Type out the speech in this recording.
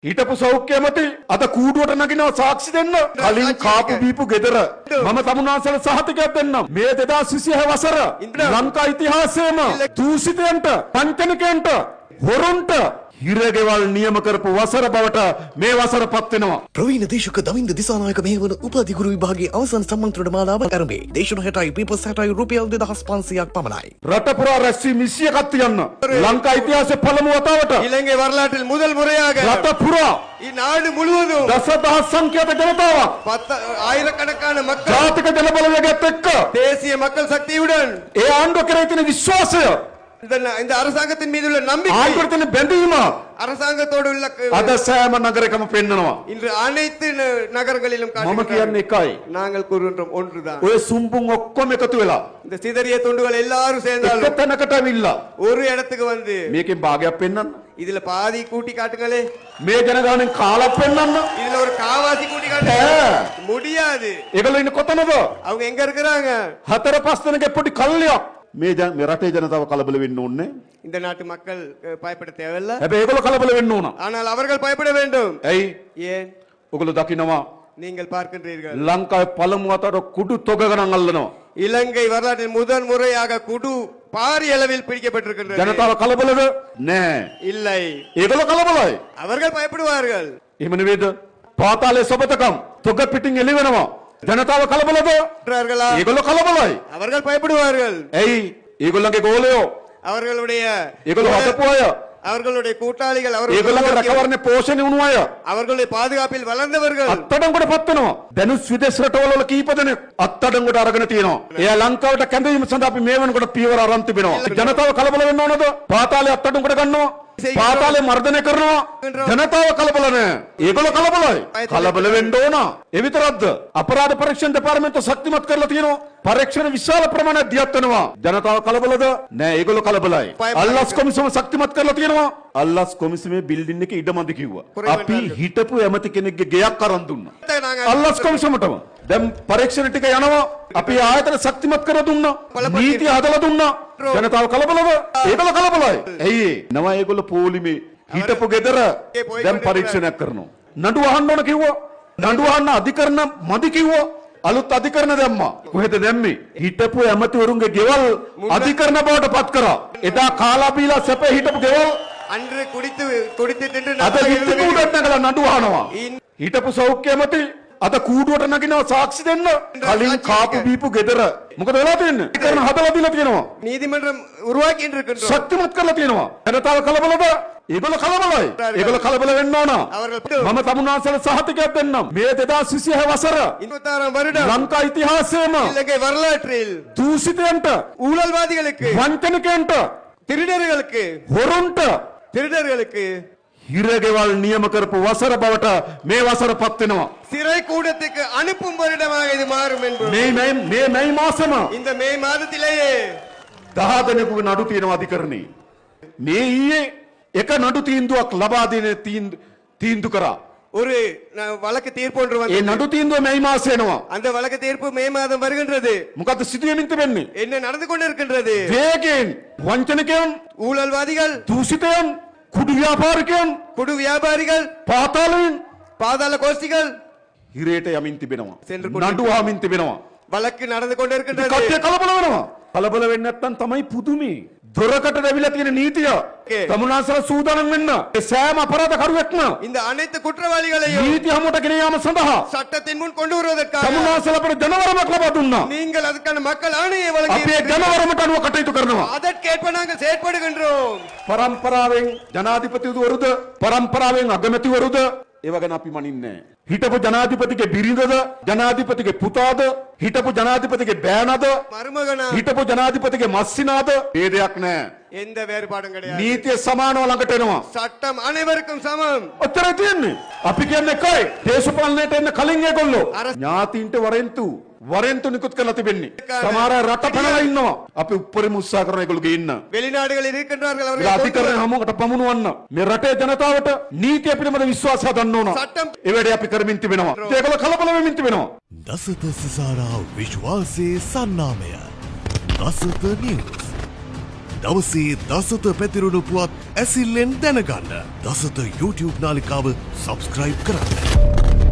හිටපු සෞඛ්‍යමති අද කූඩුවට නගිනවා සාක්ෂි දෙන්න. කලින් කාපු බීපු ගෙදර මම තමුන්නාන්සල සහතිකයක් දෙන්නම්. මේ 2026 වසර ලංකා ඉතිහාසයේම දූෂිතයන්ට, පංචනිකයන්ට, හොරුන්ට හිරගෙවල් නියම කරපු වසර බවට මේ වසර පත් වෙනවා. ප්‍රවීණ දේශක දමින්ද දිසානායක මෙහෙවන උපාධිගුරු විභාගයේ අවසන් සම්මන්ත්‍රණ මාලාව ආරම්භේ. දේශන 60යි පීපල්ස් 60යි රුපියල් 2500ක් පමණයි. රට පුරා රැස්වීම 21ක් තියන්න. லங்கா இතිහාසයේ පළමු වතාවට இலங்கை வரலாற்றில் முதல் முறையாக රට පුරා நாடு முழுவதும் දසදහස් සංඛ්‍යාත ජනතාවක් ஆயிரக்கணக்கான மக்கள் ජාතික ජනබලවේගයත් එක්ක தேசிய மக்கள் சக்தியுடன் ඒ ආණ්ඩුව කරේ තියෙන විශ්වාසය, இந்த அரசாங்கத்தின் மீது உள்ள நம்பிக்கை, ආණ්ඩුවට තියෙන බැඳීම அரசாங்கத்தோடு உள்ள අද සෑම නගරයකම පෙන්නනවා. இன்று அனைத்து நகரங்களிலும் මම காட்டுகிறார்கள். කියන්නේ එකයි. நாங்கள் கூறுகின்றோம் ஒன்றுதான். ඔය සුම්බුන් ඔක්කොම එකතු වෙලා இந்த சிதறிய துண்டுகள் எல்லாரும் එක சேர்ந்தாலும் තැනකට ඇවිල්ලා ஒரு இடத்துக்கு வந்து මේකෙන් භාගයක් පෙන්නන්න. இதுல பாதி கூட்டி காட்டுங்களே, මේ ජනගහනෙන් කාලක් පෙන්නන්න. இதுல ஒரு காவாசி கூட்டி காட்டுங்க. முடியாது. ඒගොල්ලෝ ඉන්නේ කොතනද? அவங்க எங்க இருக்கிறாங்க? හතර පස් දෙනෙක් පොඩි කල්ලියක්. මේ රටේ ජනතාව කලබල වෙන්න ඕනේ. இந்த நாட்டு மக்கள் பயப்பட தேவையில்லை. හැබැයි ඒගොල්ලෝ කලබල වෙන්න ඕන. ஆனால் அவர்கள் பயப்பட வேண்டும். ඇයි? ஏன்? ඔගොල්ලෝ දකින්නවා நீங்கள் பார்க்கின்றீர்கள், ලංකාවේ පළමු වතාවට කුඩු තොග ගණන් අල්ලනවා. இலங்கை வரலாற்றில் முதல் முறையாக குடு பாரிய அளவில் பிடிக்கப்பட்டிருக்கின்றது. ජනතාව කලබලද? නෑ. இல்லை, ඒගොල්ලෝ කලබලයි. அவர்கள் பயப்படுவார்கள். එහෙම නෙවෙයිද? පාතාලේ සොබතකම් තොග පිටින් එළි වෙනවා. ජනතාව කලබලද? இருக்கிறார்களா? ඒගොල්ලෝ කලබලයි. அவர்கள் பயப்படுவார்கள். ඇයි? ඒගොල්ලන්ගේ ගෝලයෝ, அவர்களுடைய ඒගොල්ලෝ හදපු අය, அவர்களுடைய கூட்டாளிகள், ඒගොල්ලන්ගේ රැකවරණේ පෝෂණය වුණු අය அவர்களுடைய பாதுகாப்பில் வளர்ந்தவர்கள் අත්අඩංගුවට පත් වෙනවා. දැනුත් විදේශ රටවල වල කීප දෙනෙක් අත්අඩංගුවට අරගෙන තියෙනවා. එයා ලංකාවට කැඳවීම සඳහා අපි මේ වෙනකොට පියවර අරන් තිබෙනවා. ජනතාව කලබල වෙන්න ඕනද? පාතාලේ අත්අඩංගුවට ගන්නවා, පාතාලේ මර්ධනය කරනවා. ජනතාව කලබල නැහැ. ඒගොල්ලෝ කලබලයි. කලබල වෙන්න ඕන. ඒ විතරක්ද? අපරාධ පරීක්ෂණ දෙපාර්තමේන්තුව ශක්තිමත් කරලා තියෙනවා. පරීක්ෂණ විශාල ප්‍රමාණයක් දියත් වෙනවා. ජනතාව කලබලද? නෑ, ඒගොල්ලෝ කලබලයි. අල්ලස් කොමිසම ශක්තිමත් කරලා තියෙනවා. අල්ලස් කොමිසමේ බිල්ඩින් එකේ ඉඩමදි කිව්වා. අපි හිටපු ඇමති කෙනෙක්ගේ ගෙයක් අරන් දුන්නා. අල්ලස් කොමිසමටම. දැන් පරීක්ෂණ ටික යනවා. අපි ආයතන ශක්තිමත් කර දුන්නා. නීති හදලා දුන්නා. ජනතාව කලබලද? ඒගොල්ලෝ කලබලයි. ඇයි ඒ? නම ඒගොල්ලෝ පොලිමේ හිටපු ගෙදර දැන් පරීක්ෂණයක් කරනවා. නඩු අහන්න ඕන කිව්වා. නඩු අහන්න අධිකරණ මදි කිව්වා. අලුත් අධිකරණ දැම්මා. කොහෙද දැම්මේ? හිටපු ඇමතිවරුන්ගේ ගෙවල් අධිකරණ බවට පත් කරා. එදා කාලා බීලා සැපේ හිටපු ගෙවල් அன்று குடித்து தின்று අද විත්ති කූඩට නැගලා නඩු අහනවා. හිටපු සෞඛ්‍යමති අද කූඩුවට නගිනවා සාක්ෂි දෙන්න. කලින් කාපු බීපු ගෙදර මොකද වෙලා තියෙන්නේ? අධිකරණ හදලා දීලා තියෙනවා. நீதிமன்றம் உருவாக்கி இருக்கின்றோம். ශක්තිමත් කරලා තියෙනවා. ජනතාව කලබලද? ඒගොල්ලෝ කලබලයි. ඒගොල්ලෝ කලබල වෙන්න ඕන. මම තමුන්නාන්සල සහතිකයක් දෙන්නම්. මේ 2026 වසර 26 வருடம் ලංකා ඉතිහාසයේම இலங்கை வரலாற்றில் දූෂිතයන්ට, ஊழல்வாதிகளுக்கு, වංචනිකයන්ට, திருடர்களுக்கு, හොරුන්ට திருடர்களுக்கு හිරගෙවල් නියම කරපු වසර බවට මේ වසර පත් වෙනවා. சிறை கூடத்துக்கு அனுப்பும் வருடமாக இது மாறும் என்பது මේ මැයි මාසෙම இந்த மே மாதத்திலேயே 10 දෙනෙකුගේ නඩු තියෙනවා අධිකරණේ. මේ ඊයේ එක නඩු තීන්දුවක් ලබා දෙන තීන්දු කරා. ஒரு வழக்கு தீர்ப்பு ஒன்று ඒ வந்தது. නඩු තීන්දුව මැයි මාසෙ එනවා. அந்த வழக்கு தீர்ப்பு மே மாதம் வருகின்றது. මොකද්ද සිදුවෙමින් තිබෙන්නේ? என்ன நடந்து கொண்டிருக்கின்றது? වේගයෙන් වංචනිකයන්, ஊழல்வாதிகள், දූෂිතයන්, කුඩු ව්‍යාපාරිකයන්, குடு வியாபாரிகள், පාතාලයෙන් பாதாள கோஷ்டிகள் හිරේට යමින් තිබෙනවා. සෙන්ටර් කොටේ නඩු අහමින් තිබෙනවා. வழக்கு நடந்து கொண்டிருக்கின்றது. කට්ටිය කලබල වෙනවා. කලබල වෙන්නේ නැත්නම් තමයි පුදුමේ. දොරකට දැවිලා තියෙන නීතිය තමුන්නාන්සල සූදානම් වෙන්න. ඒ සෑම අපරාධකරුවෙක්ම இந்த අனைத்து குற்றவாளிகளையும் නීති හමුවට ගෙන යාම සඳහා சட்டத்தின் முன் கொண்டு வருவதற்காக තමුන්නාන්සල අපිට ජනවරමක් ලබා දුන්නා. நீங்கள் அதுக்கான மக்கள் ஆணையை අපි ඒ வழங்கி ජනවරමට අනුව කටයුතු කරනවා. அதற்கேற்ப நாங்கள் செயற்படுகின்றோம். පරම්පරාවෙන් ජනාධිපතිවරුද, පරම්පරාවෙන් අගමැතිවරුද, ඒව ගැන අපි මනින්නේ නැහැ. හිටපු ජනාධිපතිගේ බිරිඳද, ජනාධිපතිගේ පුතාද, හිටපු ජනාධිපතිගේ බෑනද, மருமகனா හිටපු ජනාධිපතිගේ මස්සිනාද ભેදයක් නැහැ. எந்த வேறுபாடும் கிடையாது. නීතිය සමානව ළඟට එනවා. சட்டம் அனைவருக்கும் சமம். ඔච්චරයි තියෙන්නේ. අපි කියන්නේ එකයි. දේශපාලනයට එන්න කලින් ඒගොල්ලෝ අර- ඥාතීන්ට වරෙන්තු නිකුත් කරලා තිබෙන්නේ. සමහර අය රට පැනලා ඉන්නවා. අපි උපරිම උත්සාහ කරන ඒගොල්ලෝ ගින්න. வெளிநாடுகளில் இருக்கின்றார்கள் ඒ அவர்கள் අධිකරණ හමුවට පමුණුවන්න. මේ රටේ ජනතාවට නීතිය පිළිබඳ විශ්වාසය හදන්න ඕන. சட்டம் ඒ වැඩේ අපි කරමින් තිබෙනවා. ඒගොල්ලෝ කලබල වෙමින් තිබෙනවා. දසත සිසාරා විශ්වාසයේ සන්නාමය. දසත නිවුස්. දවසේ දසත පැතිරුණු පුවත් ඇසිල්ලෙන් දැනගන්න. දසත YouTube නාලිකාව සබස්ක්‍රයිබ් කරන්න.